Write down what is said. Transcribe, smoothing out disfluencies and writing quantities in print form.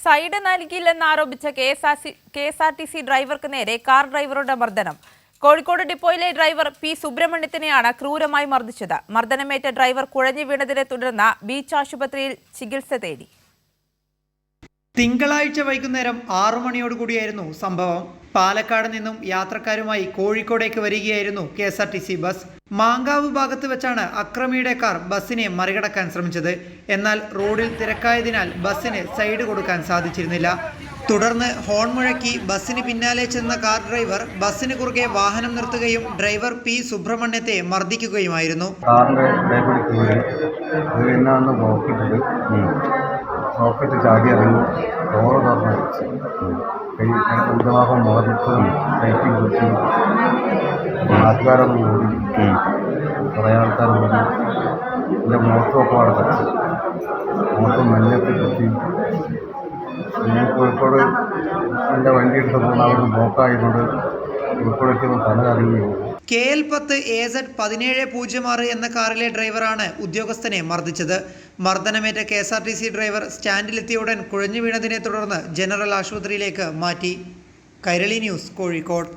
Side നൽകിയില്ലെന്നാരോപിച്ച KSRTC ഡ്രൈവർക്ക് നേരെ car ഡ്രൈവറുടെ മർദ്ദനം. കോഴിക്കോട് ഡിപ്പോയിലെ ഡ്രൈവർ പി സുബ്രഹ്മണ്യത്തിനെയാണ് ക്രൂരമായി മർദ്ദിച്ചത്. മർദ്ദനമേറ്റ ഡ്രൈവർ കുഴഞ്ഞു വീണതിനെ തുടർന്ന് ബീച്ച് ആശുപത്രിയിൽ ചികിത്സ തേടി. തിങ്കളാഴ്ച വൈകുന്നേരം 6 മണിയോടുകൂടിയായിരുന്നു സംഭവം. പാലക്കാട് നിന്നും യാത്രക്കാരുമായി കോഴിക്കോടേക്ക് വരികയായിരുന്നു കെ.എസ്.ആർ.ടി.സി ബസ്. മാങ്കാവ് ഭാഗത്ത് വെച്ചാണ് അക്രമിയുടെ കാർ ബസ്സിനെ മറികടക്കാൻ ശ്രമിച്ചത്. എന്നാൽ റോഡിൽ തിരക്കായതിനാൽ ബസ്സിന് സൈഡ് കൊടുക്കാൻ സാധിച്ചിരുന്നില്ല. തുടർന്ന് ഹോൺ മുഴക്കി ബസ്സിന് പിന്നാലെ ചെന്ന കാർ ഡ്രൈവർ ബസ്സിന് കുറുകെ വാഹനം നിർത്തുകയും ഡ്രൈവർ പി സുബ്രഹ്മണ്യത്തെ മർദ്ദിക്കുകയുമായിരുന്നു. റോക്കറ്റ് ചാടി ഇറങ്ങി ഡോറ് തുറന്ന് വെച്ച് ഉദ്യോഗം മുളകിട്ട് കയറ്റി കുത്തി നാട്ടുകാരൊന്നും കൂടി കുറേ ആൾക്കാർ കൂടി എൻ്റെ മുഖത്തൊക്കെ അവിടെ തച്ച് മുഖത്ത് മഞ്ഞത്ത് കുത്തി. ഞാൻ കോഴിക്കോട് എൻ്റെ വണ്ടി എടുത്ത് പോകുന്ന അവിടെ ബ്ലോക്കായതുകൊണ്ട് കോഴിക്കോടേക്ക് തല കറങ്ങുകയും. KL10 AZ 1706 എന്ന കാറിലെ ഡ്രൈവറാണ് ഉദ്യോഗസ്ഥനെ മർദ്ദിച്ചത്. മർദ്ദനമേറ്റ കെ.എസ്.ആർ.ടി.സി ഡ്രൈവർ സ്റ്റാൻഡിലെത്തിയ ഉടൻ കുഴഞ്ഞു വീണതിനെ തുടർന്ന് ജനറൽ ആശുപത്രിയിലേക്ക് മാറ്റി. കൈരളി ന്യൂസ്, കോഴിക്കോട്.